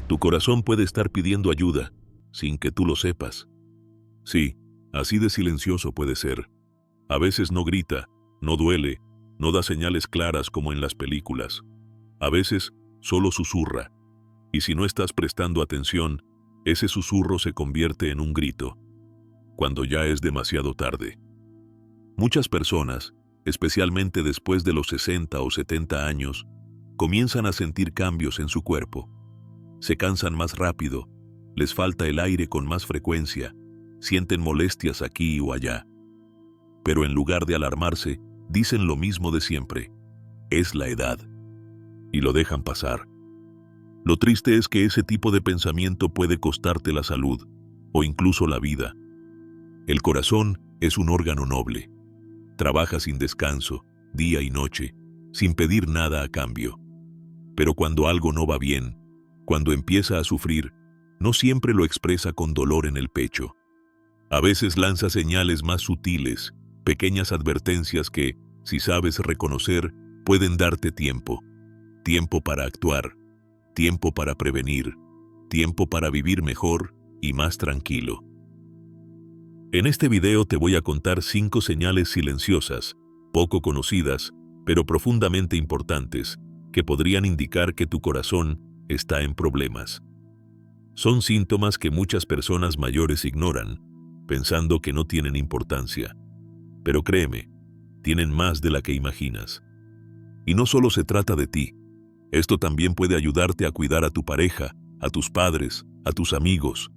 Tu corazón puede estar pidiendo ayuda, sin que tú lo sepas. Sí, así de silencioso puede ser. A veces no grita, no duele, no da señales claras como en las películas. A veces solo susurra. Y si no estás prestando atención, ese susurro se convierte en un grito, cuando ya es demasiado tarde. Muchas personas, especialmente después de los 60 o 70 años, comienzan a sentir cambios en su cuerpo. Se cansan más rápido, les falta el aire con más frecuencia, sienten molestias aquí o allá. Pero en lugar de alarmarse, dicen lo mismo de siempre: es la edad. Y lo dejan pasar. Lo triste es que ese tipo de pensamiento puede costarte la salud, o incluso la vida. El corazón es un órgano noble. Trabaja sin descanso, día y noche, sin pedir nada a cambio. Pero cuando algo no va bien, cuando empieza a sufrir, no siempre lo expresa con dolor en el pecho. A veces lanza señales más sutiles, pequeñas advertencias que, si sabes reconocer, pueden darte tiempo. Tiempo para actuar, tiempo para prevenir, tiempo para vivir mejor y más tranquilo. En este video te voy a contar 5 señales silenciosas, poco conocidas, pero profundamente importantes, que podrían indicar que tu corazón está en problemas. Son síntomas que muchas personas mayores ignoran, pensando que no tienen importancia. Pero créeme, tienen más de la que imaginas. Y no solo se trata de ti. Esto también puede ayudarte a cuidar a tu pareja, a tus padres, a tus amigos,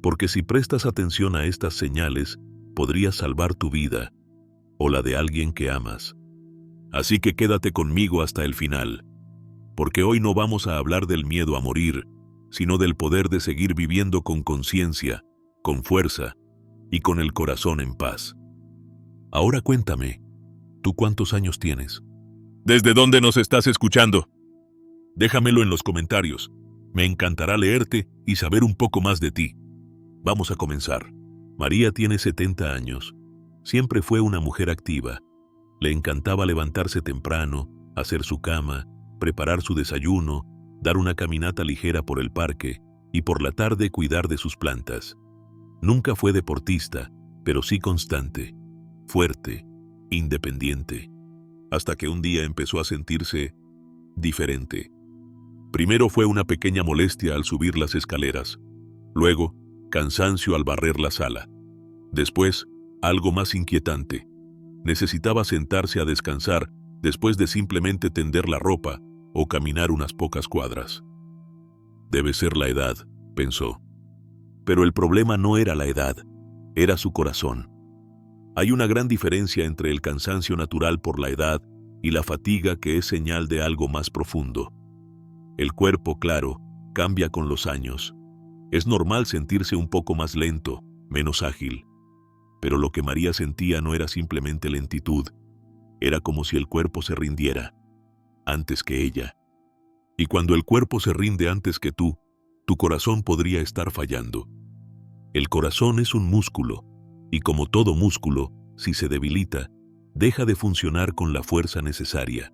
porque si prestas atención a estas señales, podrías salvar tu vida o la de alguien que amas. Así que quédate conmigo hasta el final, porque hoy no vamos a hablar del miedo a morir, sino del poder de seguir viviendo con conciencia, con fuerza y con el corazón en paz. Ahora cuéntame, ¿tú cuántos años tienes? ¿Desde dónde nos estás escuchando? Déjamelo en los comentarios. Me encantará leerte y saber un poco más de ti. Vamos a comenzar. María tiene 70 años. Siempre fue una mujer activa. Le encantaba levantarse temprano, hacer su cama, preparar su desayuno, dar una caminata ligera por el parque y por la tarde cuidar de sus plantas. Nunca fue deportista, pero sí constante, fuerte, independiente, hasta que un día empezó a sentirse diferente. Primero fue una pequeña molestia al subir las escaleras, luego cansancio al barrer la sala. Después, algo más inquietante. Necesitaba sentarse a descansar después de simplemente tender la ropa o caminar unas pocas cuadras. Debe ser la edad, pensó. Pero el problema no era la edad, era su corazón. Hay una gran diferencia entre el cansancio natural por la edad y la fatiga que es señal de algo más profundo. El cuerpo, claro, cambia con los años. Es normal sentirse un poco más lento, menos ágil. Pero lo que María sentía no era simplemente lentitud, era como si el cuerpo se rindiera, antes que ella. Y cuando el cuerpo se rinde antes que tú, tu corazón podría estar fallando. El corazón es un músculo, y como todo músculo, si se debilita, deja de funcionar con la fuerza necesaria.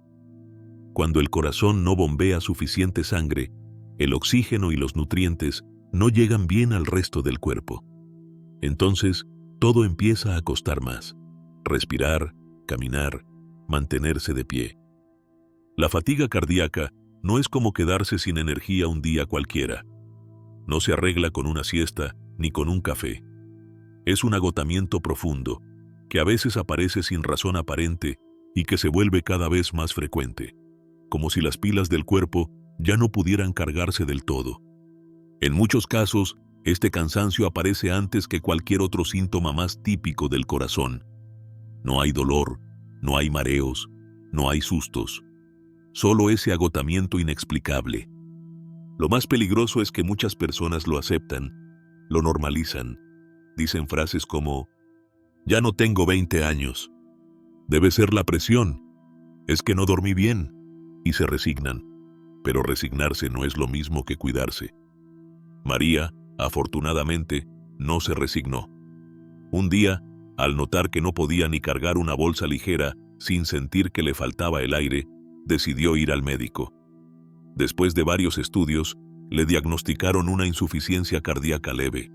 Cuando el corazón no bombea suficiente sangre, el oxígeno y los nutrientes no llegan bien al resto del cuerpo. Entonces, todo empieza a costar más. Respirar, caminar, mantenerse de pie. La fatiga cardíaca no es como quedarse sin energía un día cualquiera. No se arregla con una siesta ni con un café. Es un agotamiento profundo, que a veces aparece sin razón aparente y que se vuelve cada vez más frecuente, como si las pilas del cuerpo ya no pudieran cargarse del todo. En muchos casos, este cansancio aparece antes que cualquier otro síntoma más típico del corazón. No hay dolor, no hay mareos, no hay sustos. Solo ese agotamiento inexplicable. Lo más peligroso es que muchas personas lo aceptan, lo normalizan. Dicen frases como: ya no tengo 20 años. Debe ser la presión. Es que no dormí bien. Y se resignan. Pero resignarse no es lo mismo que cuidarse. María, afortunadamente, no se resignó. Un día, al notar que no podía ni cargar una bolsa ligera sin sentir que le faltaba el aire, decidió ir al médico. Después de varios estudios, Le diagnosticaron una insuficiencia cardíaca leve.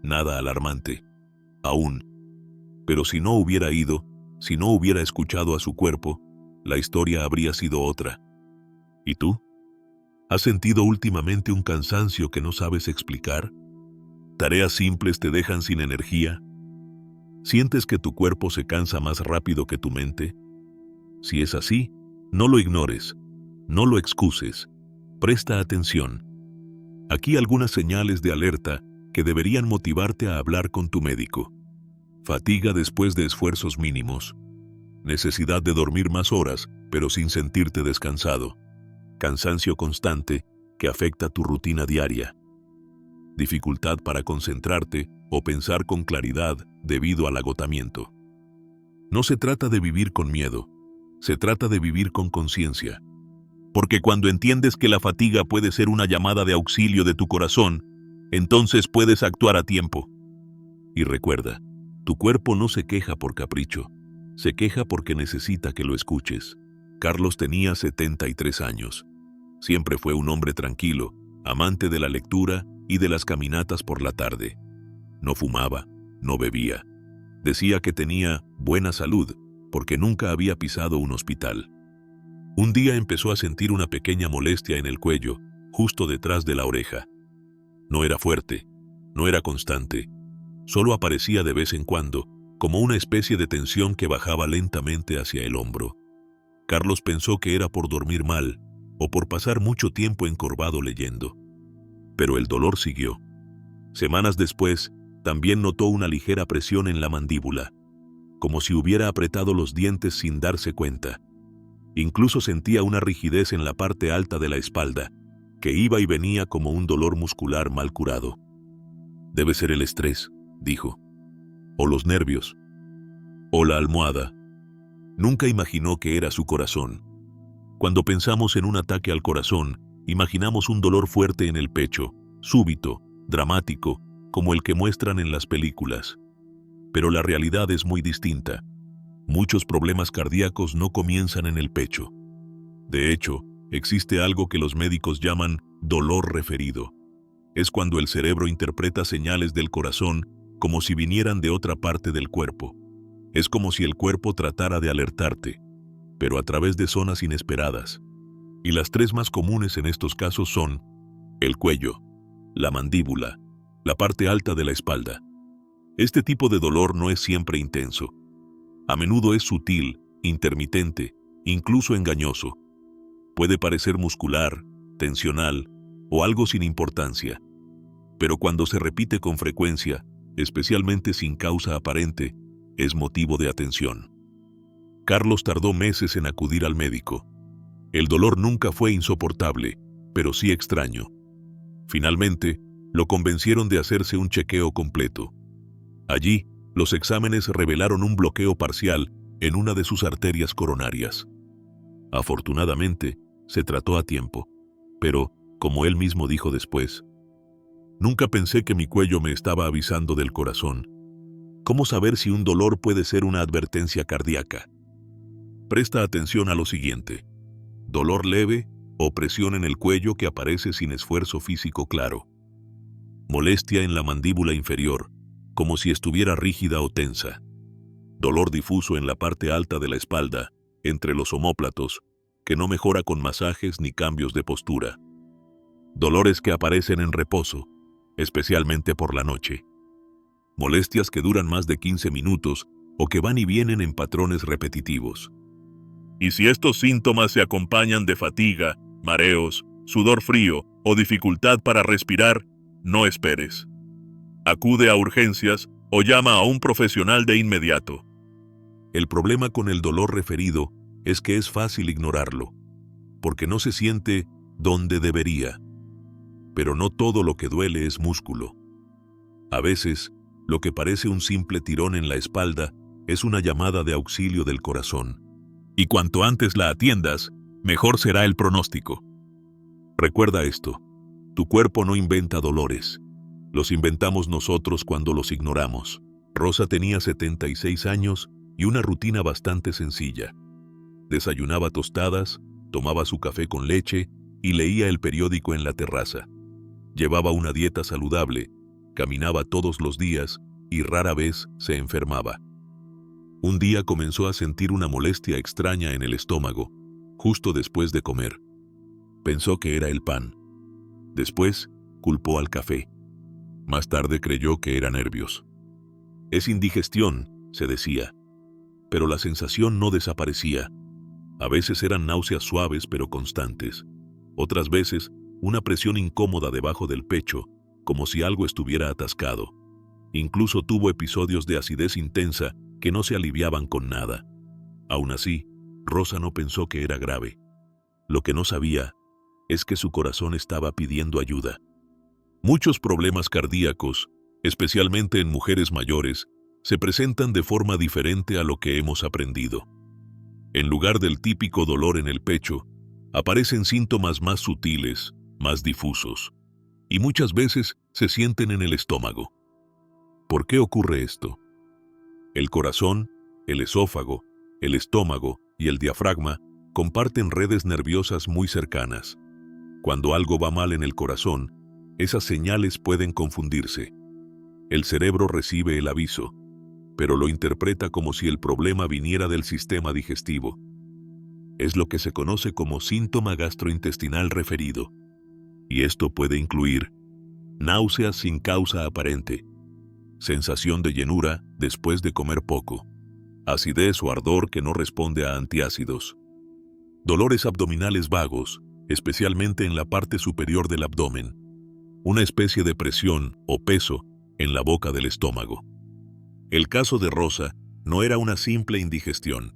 Nada alarmante, aún. Pero si no hubiera ido, si no hubiera escuchado a su cuerpo, la historia habría sido otra. ¿Y tú? ¿Has sentido últimamente un cansancio que no sabes explicar? ¿Tareas simples te dejan sin energía? ¿Sientes que tu cuerpo se cansa más rápido que tu mente? Si es así, no lo ignores, no lo excuses, presta atención. Aquí algunas señales de alerta que deberían motivarte a hablar con tu médico. Fatiga después de esfuerzos mínimos. Necesidad de dormir más horas, pero sin sentirte descansado. Cansancio constante que afecta tu rutina diaria. Dificultad para concentrarte o pensar con claridad debido al agotamiento. No se trata de vivir con miedo, se trata de vivir con conciencia. Porque cuando entiendes que la fatiga puede ser una llamada de auxilio de tu corazón, entonces puedes actuar a tiempo. Y recuerda, tu cuerpo no se queja por capricho, se queja porque necesita que lo escuches. Carlos tenía 73 años. Siempre fue un hombre tranquilo, amante de la lectura y de las caminatas por la tarde. No fumaba, no bebía. Decía que tenía buena salud porque nunca había pisado un hospital. Un día empezó a sentir una pequeña molestia en el cuello, justo detrás de la oreja. No era fuerte, no era constante, solo aparecía de vez en cuando, como una especie de tensión que bajaba lentamente hacia el hombro. Carlos pensó que era por dormir mal o por pasar mucho tiempo encorvado leyendo. Pero el dolor siguió. Semanas después, también notó una ligera presión en la mandíbula, como si hubiera apretado los dientes sin darse cuenta. Incluso sentía una rigidez en la parte alta de la espalda, que iba y venía como un dolor muscular mal curado. Debe ser el estrés, dijo. O los nervios. O la almohada. Nunca imaginó que era su corazón. Cuando pensamos en un ataque al corazón, imaginamos un dolor fuerte en el pecho, súbito, dramático, como el que muestran en las películas. Pero la realidad es muy distinta. Muchos problemas cardíacos no comienzan en el pecho. De hecho, existe algo que los médicos llaman dolor referido. Es cuando el cerebro interpreta señales del corazón como si vinieran de otra parte del cuerpo. Es como si el cuerpo tratara de alertarte, pero a través de zonas inesperadas. Y las tres más comunes en estos casos son el cuello, la mandíbula, la parte alta de la espalda. Este tipo de dolor no es siempre intenso. A menudo es sutil, intermitente, incluso engañoso. Puede parecer muscular, tensional o algo sin importancia. Pero cuando se repite con frecuencia, especialmente sin causa aparente, es motivo de atención. Carlos tardó meses en acudir al médico. El dolor nunca fue insoportable, pero sí extraño. Finalmente, lo convencieron de hacerse un chequeo completo. Allí, los exámenes revelaron un bloqueo parcial en una de sus arterias coronarias. Afortunadamente, se trató a tiempo, pero, como él mismo dijo después, nunca pensé que mi cuello me estaba avisando del corazón. ¿Cómo saber si un dolor puede ser una advertencia cardíaca? Presta atención a lo siguiente: dolor leve o presión en el cuello que aparece sin esfuerzo físico claro. Molestia en la mandíbula inferior, como si estuviera rígida o tensa. Dolor difuso en la parte alta de la espalda, entre los omóplatos, que no mejora con masajes ni cambios de postura. Dolores que aparecen en reposo, especialmente por la noche. Molestias que duran más de 15 minutos o que van y vienen en patrones repetitivos. Y si estos síntomas se acompañan de fatiga, mareos, sudor frío o dificultad para respirar, no esperes. Acude a urgencias o llama a un profesional de inmediato. El problema con el dolor referido es que es fácil ignorarlo, porque no se siente donde debería. Pero no todo lo que duele es músculo. A veces, lo que parece un simple tirón en la espalda es una llamada de auxilio del corazón. Y cuanto antes la atiendas, mejor será el pronóstico. Recuerda esto: tu cuerpo no inventa dolores. Los inventamos nosotros cuando los ignoramos. Rosa tenía 76 años y una rutina bastante sencilla. Desayunaba tostadas, tomaba su café con leche y leía el periódico en la terraza. Llevaba una dieta saludable, caminaba todos los días y rara vez se enfermaba. Un día comenzó a sentir una molestia extraña en el estómago, justo después de comer. Pensó que era el pan. Después, culpó al café. Más tarde creyó que era nervios. Es indigestión, se decía. Pero la sensación no desaparecía. A veces eran náuseas suaves pero constantes. Otras veces, una presión incómoda debajo del pecho, como si algo estuviera atascado. Incluso tuvo episodios de acidez intensa que no se aliviaban con nada. Aún así, Rosa no pensó que era grave. Lo que no sabía es que su corazón estaba pidiendo ayuda. Muchos problemas cardíacos, especialmente en mujeres mayores, se presentan de forma diferente a lo que hemos aprendido. En lugar del típico dolor en el pecho, aparecen síntomas más sutiles, más difusos, y muchas veces se sienten en el estómago. ¿Por qué ocurre esto? El corazón, el esófago, el estómago y el diafragma comparten redes nerviosas muy cercanas. Cuando algo va mal en el corazón, esas señales pueden confundirse. El cerebro recibe el aviso, pero lo interpreta como si el problema viniera del sistema digestivo. Es lo que se conoce como síntoma gastrointestinal referido. Y esto puede incluir náuseas sin causa aparente, sensación de llenura después de comer poco, acidez o ardor que no responde a antiácidos, dolores abdominales vagos, especialmente en la parte superior del abdomen, una especie de presión o peso en la boca del estómago. El caso de Rosa no era una simple indigestión.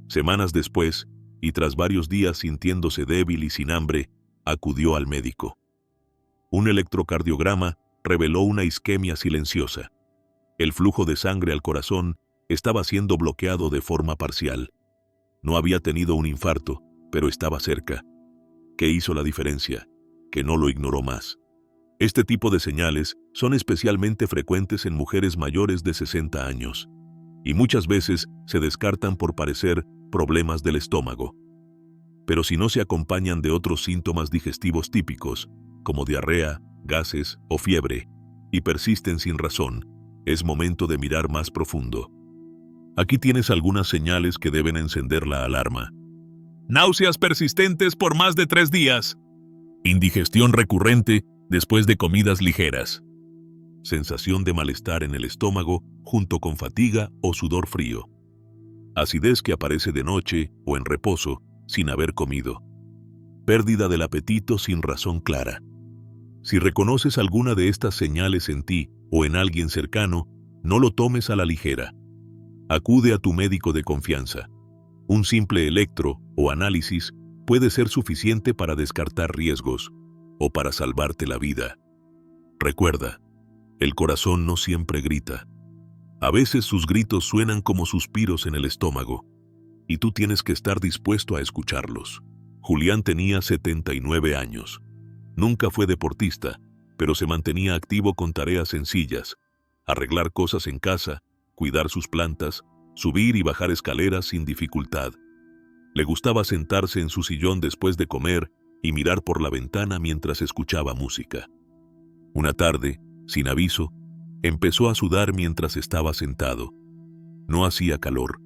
Semanas después, y tras varios días sintiéndose débil y sin hambre, acudió al médico. Un electrocardiograma reveló una isquemia silenciosa. El flujo de sangre al corazón estaba siendo bloqueado de forma parcial. No había tenido un infarto, pero estaba cerca. ¿Qué hizo la diferencia? Que no lo ignoró más. Este tipo de señales son especialmente frecuentes en mujeres mayores de 60 años, y muchas veces se descartan por parecer problemas del estómago. Pero si no se acompañan de otros síntomas digestivos típicos, como diarrea, gases o fiebre, y persisten sin razón, es momento de mirar más profundo. Aquí tienes algunas señales que deben encender la alarma. Náuseas persistentes por más de 3 días. Indigestión recurrente después de comidas ligeras. Sensación de malestar en el estómago junto con fatiga o sudor frío. Acidez que aparece de noche o en reposo sin haber comido. Pérdida del apetito sin razón clara. Si reconoces alguna de estas señales en ti o en alguien cercano, no lo tomes a la ligera. Acude a tu médico de confianza. Un simple electro o análisis puede ser suficiente para descartar riesgos o para salvarte la vida. Recuerda, el corazón no siempre grita. A veces sus gritos suenan como suspiros en el estómago, y tú tienes que estar dispuesto a escucharlos. Julián tenía 79 años. Nunca fue deportista, pero se mantenía activo con tareas sencillas: arreglar cosas en casa, cuidar sus plantas, subir y bajar escaleras sin dificultad. Le gustaba sentarse en su sillón después de comer y mirar por la ventana mientras escuchaba música. Una tarde, sin aviso, empezó a sudar mientras estaba sentado. No hacía calor,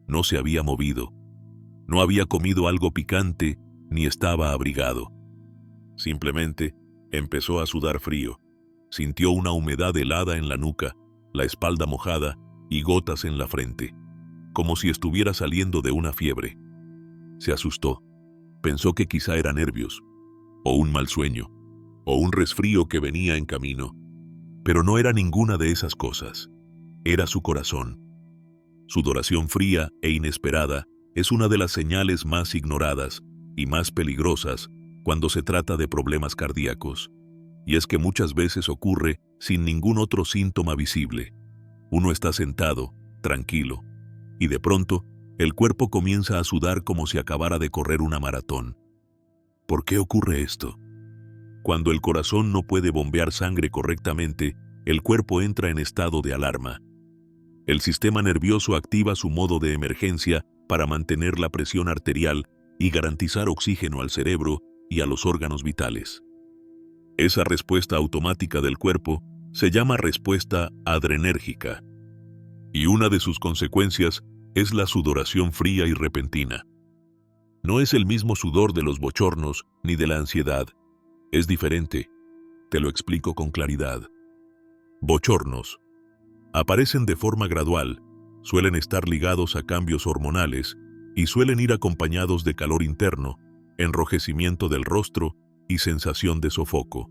no se había movido, no había comido algo picante ni estaba abrigado. Simplemente empezó a sudar frío. Sintió una humedad helada en la nuca, la espalda mojada y gotas en la frente, como si estuviera saliendo de una fiebre. Se asustó. Pensó que quizá era nervios, o un mal sueño, o un resfrío que venía en camino. Pero no era ninguna de esas cosas. Era su corazón. Sudoración fría e inesperada es una de las señales más ignoradas y más peligrosas cuando se trata de problemas cardíacos. Y es que muchas veces ocurre sin ningún otro síntoma visible. Uno está sentado, tranquilo, y de pronto el cuerpo comienza a sudar como si acabara de correr una maratón. ¿Por qué ocurre esto? Cuando el corazón no puede bombear sangre correctamente, el cuerpo entra en estado de alarma. El sistema nervioso activa su modo de emergencia para mantener la presión arterial y garantizar oxígeno al cerebro y a los órganos vitales. Esa respuesta automática del cuerpo se llama respuesta adrenérgica, y una de sus consecuencias es la sudoración fría y repentina. No es el mismo sudor de los bochornos ni de la ansiedad. Es diferente. Te lo explico con claridad. Bochornos aparecen de forma gradual, suelen estar ligados a cambios hormonales y suelen ir acompañados de calor interno, enrojecimiento del rostro y sensación de sofoco.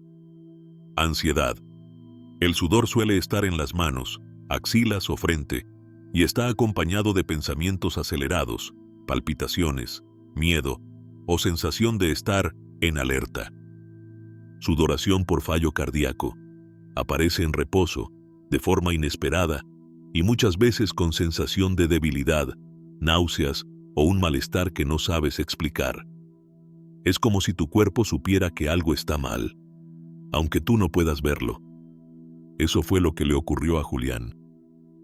Ansiedad. El sudor suele estar en las manos, axilas o frente, y está acompañado de pensamientos acelerados, palpitaciones, miedo o sensación de estar en alerta. Sudoración por fallo cardíaco. Aparece en reposo, de forma inesperada, y muchas veces con sensación de debilidad, náuseas o un malestar que no sabes explicar. Es como si tu cuerpo supiera que algo está mal, aunque tú no puedas verlo. Eso fue lo que le ocurrió a Julián.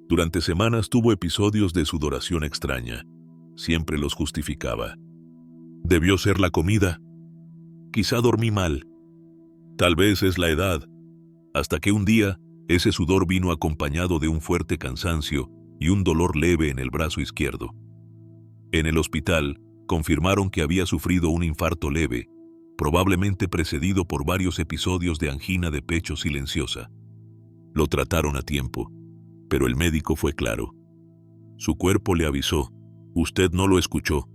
Durante semanas tuvo episodios de sudoración extraña. Siempre los justificaba. Debió ser la comida. Quizá dormí mal. Tal vez es la edad. Hasta que un día, ese sudor vino acompañado de un fuerte cansancio y un dolor leve en el brazo izquierdo. En el hospital, confirmaron que había sufrido un infarto leve, probablemente precedido por varios episodios de angina de pecho silenciosa. Lo trataron a tiempo, pero el médico fue claro. Su cuerpo le avisó, usted no lo escuchó,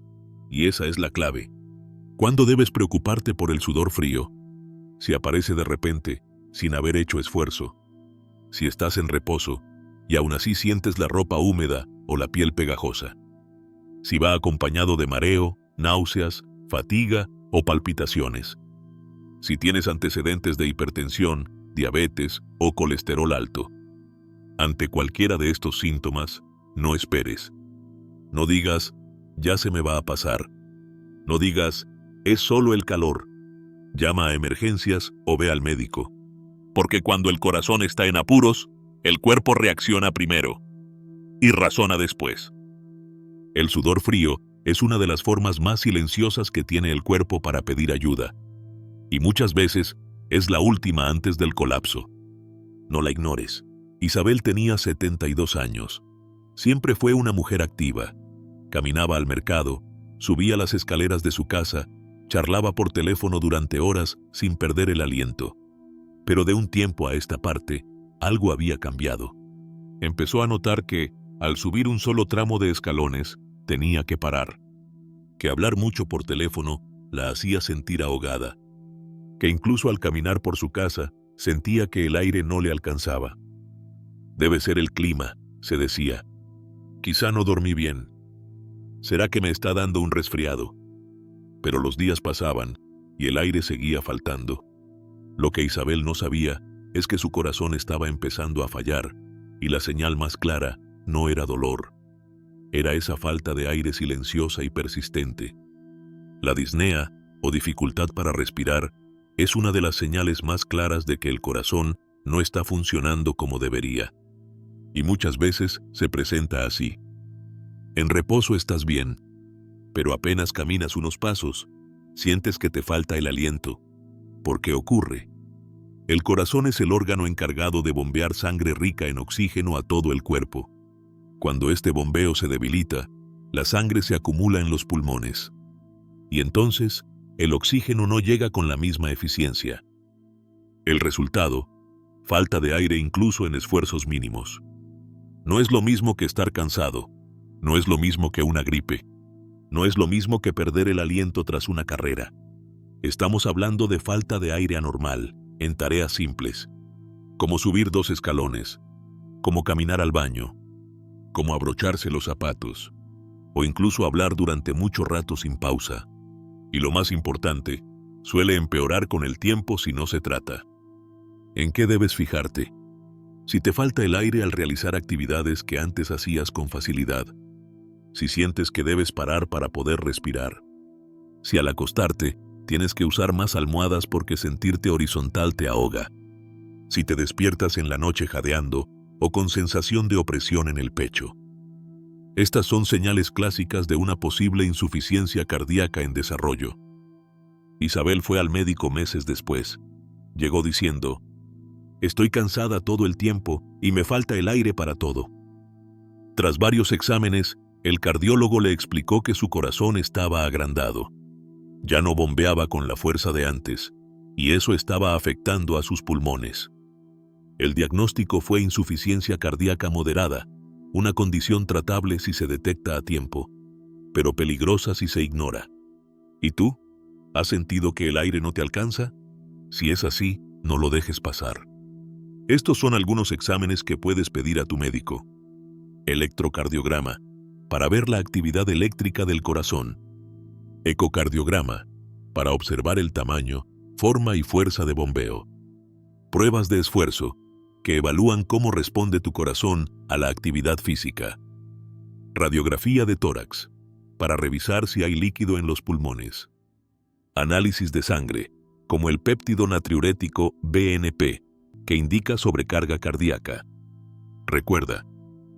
y esa es la clave. ¿Cuándo debes preocuparte por el sudor frío? Si aparece de repente, sin haber hecho esfuerzo. Si estás en reposo, y aún así sientes la ropa húmeda o la piel pegajosa. Si va acompañado de mareo, náuseas, fatiga o palpitaciones. Si tienes antecedentes de hipertensión, diabetes o colesterol alto. Ante cualquiera de estos síntomas, no esperes. No digas, ya se me va a pasar. No digas, es solo el calor. Llama a emergencias o ve al médico. Porque cuando el corazón está en apuros, el cuerpo reacciona primero y razona después. El sudor frío es una de las formas más silenciosas que tiene el cuerpo para pedir ayuda. Y muchas veces es la última antes del colapso. No la ignores. Isabel tenía 72 años. Siempre fue una mujer activa. Caminaba al mercado, subía las escaleras de su casa, charlaba por teléfono durante horas sin perder el aliento. Pero de un tiempo a esta parte, algo había cambiado. Empezó a notar que, al subir un solo tramo de escalones, tenía que parar. Que hablar mucho por teléfono la hacía sentir ahogada. Que incluso al caminar por su casa, sentía que el aire no le alcanzaba. Debe ser el clima, se decía. Quizá no dormí bien. ¿Será que me está dando un resfriado? Pero los días pasaban y el aire seguía faltando. Lo que Isabel no sabía es que su corazón estaba empezando a fallar y la señal más clara no era dolor. Era esa falta de aire silenciosa y persistente. La disnea, o dificultad para respirar, es una de las señales más claras de que el corazón no está funcionando como debería. Y muchas veces se presenta así. En reposo estás bien, pero apenas caminas unos pasos, sientes que te falta el aliento. ¿Por qué ocurre? El corazón es el órgano encargado de bombear sangre rica en oxígeno a todo el cuerpo. Cuando este bombeo se debilita, la sangre se acumula en los pulmones. Y entonces, el oxígeno no llega con la misma eficiencia. El resultado, falta de aire incluso en esfuerzos mínimos. No es lo mismo que estar cansado, no es lo mismo que una gripe, no es lo mismo que perder el aliento tras una carrera. Estamos hablando de falta de aire anormal, en tareas simples, como subir 2 escalones, como caminar al baño, como abrocharse los zapatos, o incluso hablar durante mucho rato sin pausa. Y lo más importante, suele empeorar con el tiempo si no se trata. ¿En qué debes fijarte? Si te falta el aire al realizar actividades que antes hacías con facilidad. Si sientes que debes parar para poder respirar. Si al acostarte, tienes que usar más almohadas porque sentirte horizontal te ahoga. Si te despiertas en la noche jadeando o con sensación de opresión en el pecho. Estas son señales clásicas de una posible insuficiencia cardíaca en desarrollo. Isabel fue al médico meses después. Llegó diciendo: «Estoy cansada todo el tiempo y me falta el aire para todo». Tras varios exámenes, el cardiólogo le explicó que su corazón estaba agrandado. Ya no bombeaba con la fuerza de antes, y eso estaba afectando a sus pulmones. El diagnóstico fue insuficiencia cardíaca moderada, una condición tratable si se detecta a tiempo, pero peligrosa si se ignora. ¿Y tú? ¿Has sentido que el aire no te alcanza? Si es así, no lo dejes pasar. Estos son algunos exámenes que puedes pedir a tu médico. Electrocardiograma, para ver la actividad eléctrica del corazón. Ecocardiograma, para observar el tamaño, forma y fuerza de bombeo. Pruebas de esfuerzo, que evalúan cómo responde tu corazón a la actividad física. Radiografía de tórax, para revisar si hay líquido en los pulmones. Análisis de sangre, como el péptido natriurético BNP, que indica sobrecarga cardíaca. Recuerda,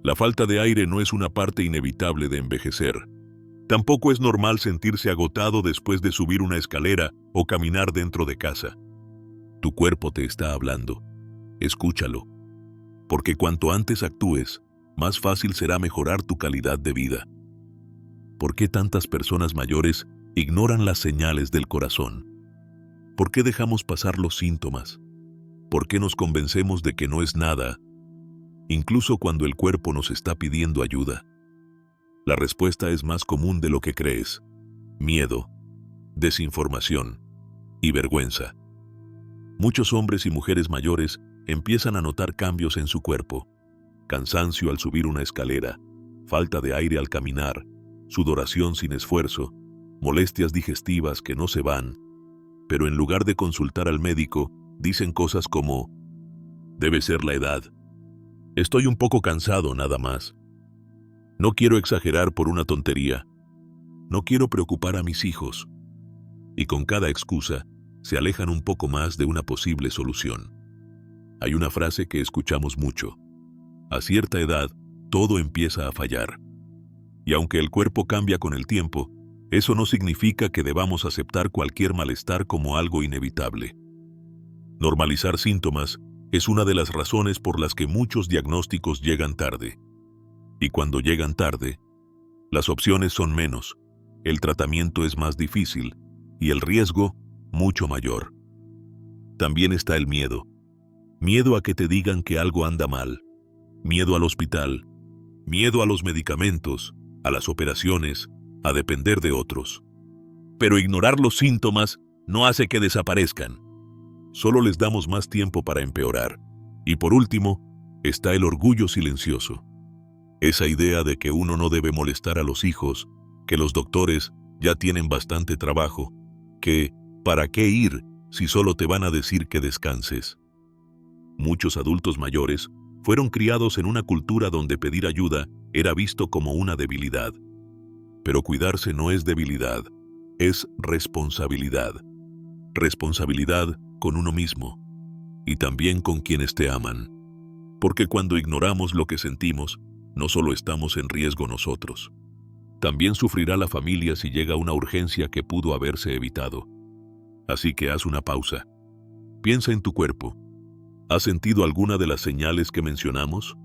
la falta de aire no es una parte inevitable de envejecer. Tampoco es normal sentirse agotado después de subir una escalera o caminar dentro de casa. Tu cuerpo te está hablando. Escúchalo. Porque cuanto antes actúes, más fácil será mejorar tu calidad de vida. ¿Por qué tantas personas mayores ignoran las señales del corazón? ¿Por qué dejamos pasar los síntomas? ¿Por qué nos convencemos de que no es nada, incluso cuando el cuerpo nos está pidiendo ayuda? La respuesta es más común de lo que crees: miedo, desinformación y vergüenza. Muchos hombres y mujeres mayores empiezan a notar cambios en su cuerpo: cansancio al subir una escalera, falta de aire al caminar, sudoración sin esfuerzo, molestias digestivas que no se van, pero en lugar de consultar al médico, dicen cosas como: debe ser la edad, estoy un poco cansado nada más, no quiero exagerar por una tontería, no quiero preocupar a mis hijos. Y con cada excusa, se alejan un poco más de una posible solución. Hay una frase que escuchamos mucho: a cierta edad, todo empieza a fallar. Y aunque el cuerpo cambia con el tiempo, eso no significa que debamos aceptar cualquier malestar como algo inevitable. Normalizar síntomas es una de las razones por las que muchos diagnósticos llegan tarde. Y cuando llegan tarde, las opciones son menos, el tratamiento es más difícil y el riesgo mucho mayor. También está el miedo. Miedo a que te digan que algo anda mal, miedo al hospital, miedo a los medicamentos, a las operaciones, a depender de otros. Pero ignorar los síntomas no hace que desaparezcan. Solo les damos más tiempo para empeorar. Y por último, está el orgullo silencioso. Esa idea de que uno no debe molestar a los hijos, que los doctores ya tienen bastante trabajo, que ¿para qué ir si solo te van a decir que descanses? Muchos adultos mayores fueron criados en una cultura donde pedir ayuda era visto como una debilidad. Pero cuidarse no es debilidad, es responsabilidad. Responsabilidad con uno mismo y también con quienes te aman. Porque cuando ignoramos lo que sentimos, no solo estamos en riesgo nosotros, también sufrirá la familia si llega una urgencia que pudo haberse evitado. Así que haz una pausa. Piensa en tu cuerpo. ¿Has sentido alguna de las señales que mencionamos?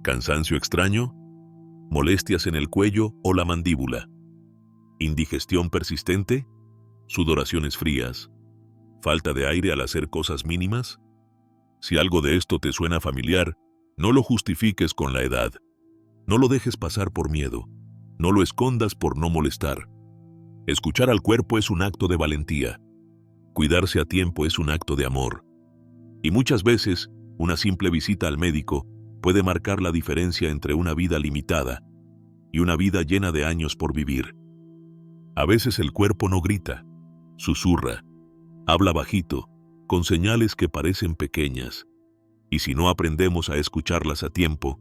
¿Cansancio extraño? ¿Molestias en el cuello o la mandíbula? ¿Indigestión persistente? ¿Sudoraciones frías? ¿Falta de aire al hacer cosas mínimas? Si algo de esto te suena familiar, no lo justifiques con la edad. No lo dejes pasar por miedo. No lo escondas por no molestar. Escuchar al cuerpo es un acto de valentía. Cuidarse a tiempo es un acto de amor. Y muchas veces, una simple visita al médico puede marcar la diferencia entre una vida limitada y una vida llena de años por vivir. A veces el cuerpo no grita, susurra, habla bajito, con señales que parecen pequeñas. Y si no aprendemos a escucharlas a tiempo,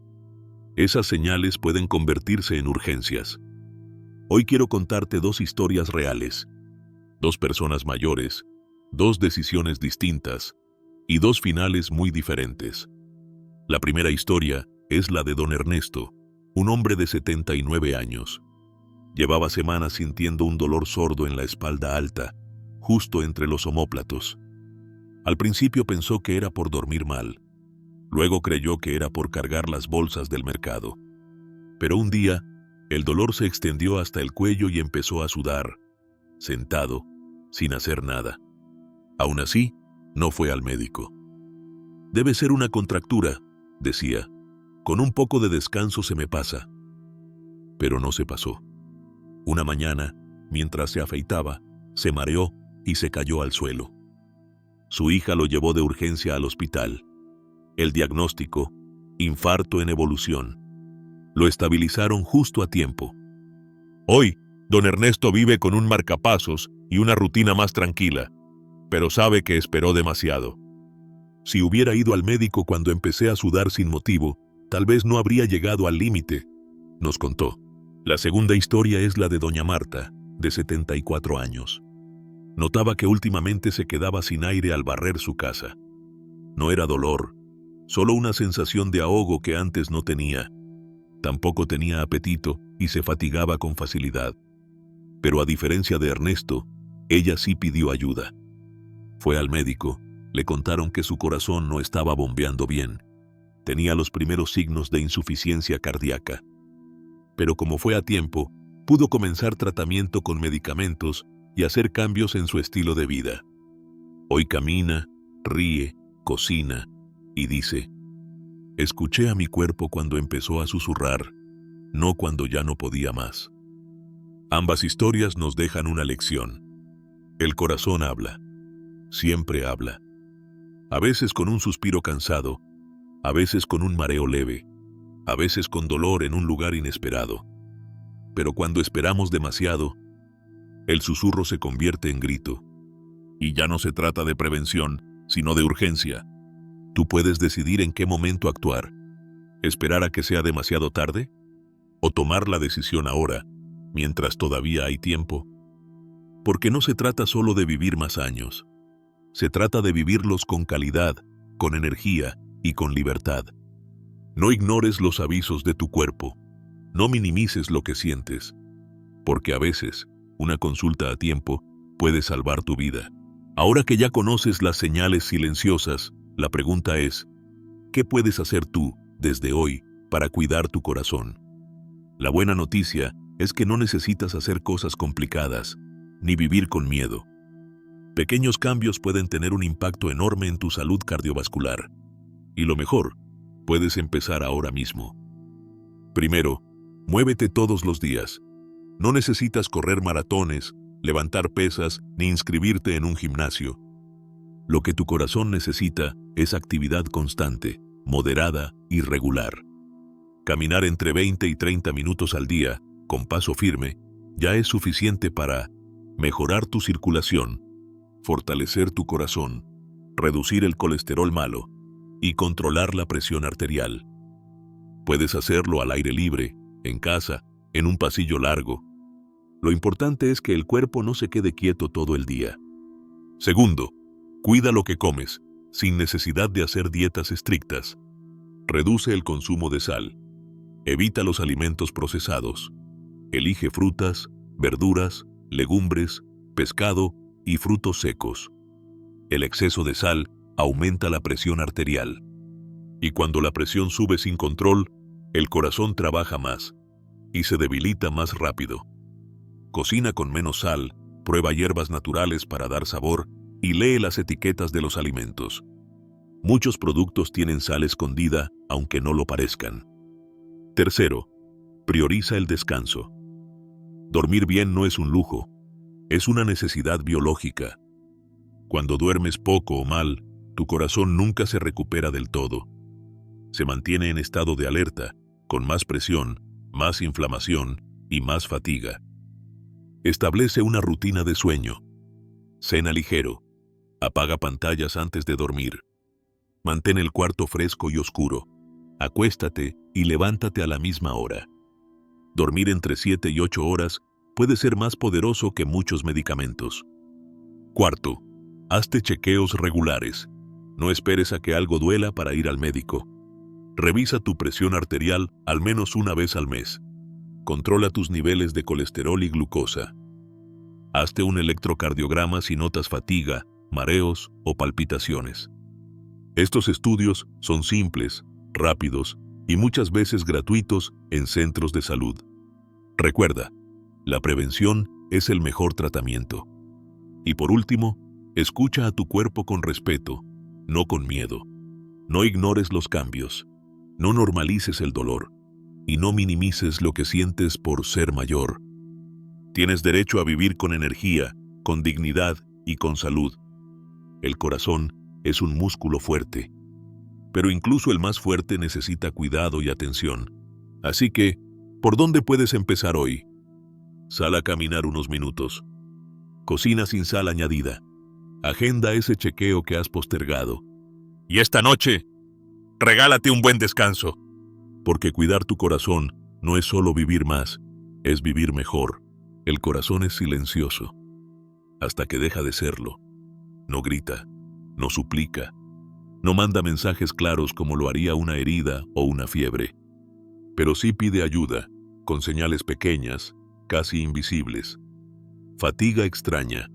esas señales pueden convertirse en urgencias. Hoy quiero contarte dos historias reales. Dos personas mayores, dos decisiones distintas y dos finales muy diferentes. La primera historia es la de don Ernesto, un hombre de 79 años. Llevaba semanas sintiendo un dolor sordo en la espalda alta, justo entre los omóplatos. Al principio pensó que era por dormir mal. Luego creyó que era por cargar las bolsas del mercado. Pero un día, el dolor se extendió hasta el cuello y empezó a sudar, sentado, sin hacer nada. Aún así, no fue al médico. Debe ser una contractura, decía. Con un poco de descanso se me pasa. Pero no se pasó. Una mañana, mientras se afeitaba, se mareó y se cayó al suelo. Su hija lo llevó de urgencia al hospital. El diagnóstico: infarto en evolución. Lo estabilizaron justo a tiempo. Hoy, don Ernesto vive con un marcapasos y una rutina más tranquila, pero sabe que esperó demasiado. Si hubiera ido al médico cuando empecé a sudar sin motivo, tal vez no habría llegado al límite, nos contó. La segunda historia es la de doña Marta, de 74 años. Notaba que últimamente se quedaba sin aire al barrer su casa. No era dolor, solo una sensación de ahogo que antes no tenía. Tampoco tenía apetito y se fatigaba con facilidad. Pero a diferencia de Ernesto, ella sí pidió ayuda. Fue al médico, le contaron que su corazón no estaba bombeando bien. Tenía los primeros signos de insuficiencia cardíaca. Pero como fue a tiempo, pudo comenzar tratamiento con medicamentos y hacer cambios en su estilo de vida. Hoy camina, ríe, cocina y dice: escuché a mi cuerpo cuando empezó a susurrar, no cuando ya no podía más. Ambas historias nos dejan una lección. El corazón habla. Siempre habla. A veces con un suspiro cansado, a veces con un mareo leve, a veces con dolor en un lugar inesperado. Pero cuando esperamos demasiado, el susurro se convierte en grito. Y ya no se trata de prevención, sino de urgencia. Tú puedes decidir en qué momento actuar. ¿Esperar a que sea demasiado tarde? ¿O tomar la decisión ahora, mientras todavía hay tiempo? Porque no se trata solo de vivir más años. Se trata de vivirlos con calidad, con energía y con libertad. No ignores los avisos de tu cuerpo. No minimices lo que sientes. Porque a veces, una consulta a tiempo puede salvar tu vida. Ahora que ya conoces las señales silenciosas, la pregunta es: ¿qué puedes hacer tú, desde hoy, para cuidar tu corazón? La buena noticia es que no necesitas hacer cosas complicadas, ni vivir con miedo. Pequeños cambios pueden tener un impacto enorme en tu salud cardiovascular. Y lo mejor, puedes empezar ahora mismo. Primero, muévete todos los días. No necesitas correr maratones, levantar pesas, ni inscribirte en un gimnasio. Lo que tu corazón necesita es actividad constante, moderada y regular. Caminar entre 20 y 30 minutos al día, con paso firme, ya es suficiente para mejorar tu circulación, fortalecer tu corazón, reducir el colesterol malo y controlar la presión arterial. Puedes hacerlo al aire libre, en casa, en un pasillo largo. Lo importante es que el cuerpo no se quede quieto todo el día. Segundo, cuida lo que comes, sin necesidad de hacer dietas estrictas. Reduce el consumo de sal. Evita los alimentos procesados. Elige frutas, verduras, legumbres, pescado y frutos secos. El exceso de sal aumenta la presión arterial. Y cuando la presión sube sin control, el corazón trabaja más y se debilita más rápido. Cocina con menos sal, prueba hierbas naturales para dar sabor y lee las etiquetas de los alimentos. Muchos productos tienen sal escondida, aunque no lo parezcan. Tercero, prioriza el descanso. Dormir bien no es un lujo, es una necesidad biológica. Cuando duermes poco o mal, tu corazón nunca se recupera del todo. Se mantiene en estado de alerta, con más presión, más inflamación y más fatiga. Establece una rutina de sueño. Cena ligero. Apaga pantallas antes de dormir. Mantén el cuarto fresco y oscuro. Acuéstate y levántate a la misma hora. Dormir entre 7 y 8 horas puede ser más poderoso que muchos medicamentos. Cuarto, hazte chequeos regulares. No esperes a que algo duela para ir al médico. Revisa tu presión arterial al menos una vez al mes. Controla tus niveles de colesterol y glucosa. Hazte un electrocardiograma si notas fatiga, mareos o palpitaciones. Estos estudios son simples, rápidos y muchas veces gratuitos en centros de salud. Recuerda, la prevención es el mejor tratamiento. Y por último, escucha a tu cuerpo con respeto, no con miedo. No ignores los cambios, no normalices el dolor y no minimices lo que sientes por ser mayor. Tienes derecho a vivir con energía, con dignidad y con salud. El corazón es un músculo fuerte, pero incluso el más fuerte necesita cuidado y atención. Así que, ¿por dónde puedes empezar hoy? Sal a caminar unos minutos. Cocina sin sal añadida. Agenda ese chequeo que has postergado. Y esta noche, regálate un buen descanso. Porque cuidar tu corazón no es solo vivir más, es vivir mejor. El corazón es silencioso, hasta que deja de serlo. No grita, no suplica, no manda mensajes claros como lo haría una herida o una fiebre. Pero sí pide ayuda, con señales pequeñas, casi invisibles. Fatiga extraña,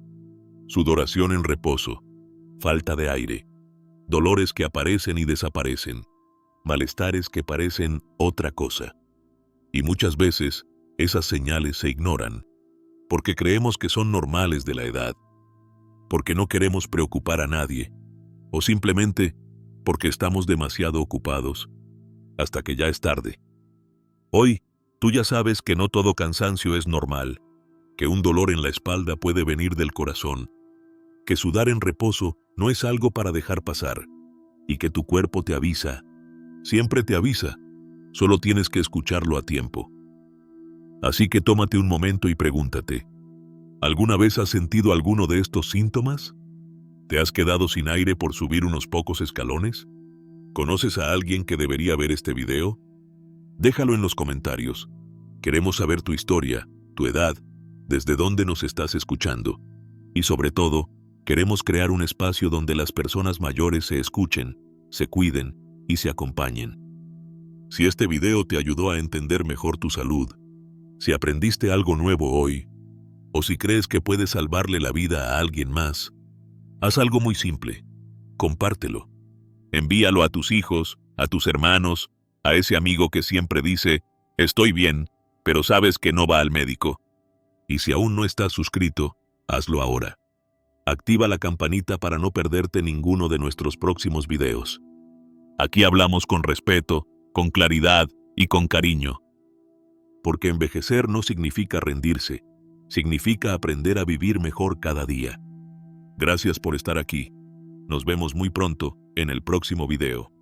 sudoración en reposo, falta de aire, dolores que aparecen y desaparecen, malestares que parecen otra cosa. Y muchas veces esas señales se ignoran, porque creemos que son normales de la edad, porque no queremos preocupar a nadie, o simplemente porque estamos demasiado ocupados, hasta que ya es tarde. Hoy, tú ya sabes que no todo cansancio es normal, que un dolor en la espalda puede venir del corazón, que sudar en reposo no es algo para dejar pasar, y que tu cuerpo te avisa, siempre te avisa, solo tienes que escucharlo a tiempo. Así que tómate un momento y pregúntate, ¿alguna vez has sentido alguno de estos síntomas? ¿Te has quedado sin aire por subir unos pocos escalones? ¿Conoces a alguien que debería ver este video? Déjalo en los comentarios. Queremos saber tu historia, tu edad, desde dónde nos estás escuchando. Y sobre todo, queremos crear un espacio donde las personas mayores se escuchen, se cuiden y se acompañen. Si este video te ayudó a entender mejor tu salud, si aprendiste algo nuevo hoy, o si crees que puedes salvarle la vida a alguien más, haz algo muy simple. Compártelo. Envíalo a tus hijos, a tus hermanos, a ese amigo que siempre dice, estoy bien, pero sabes que no va al médico. Y si aún no estás suscrito, hazlo ahora. Activa la campanita para no perderte ninguno de nuestros próximos videos. Aquí hablamos con respeto, con claridad y con cariño. Porque envejecer no significa rendirse, significa aprender a vivir mejor cada día. Gracias por estar aquí. Nos vemos muy pronto en el próximo video.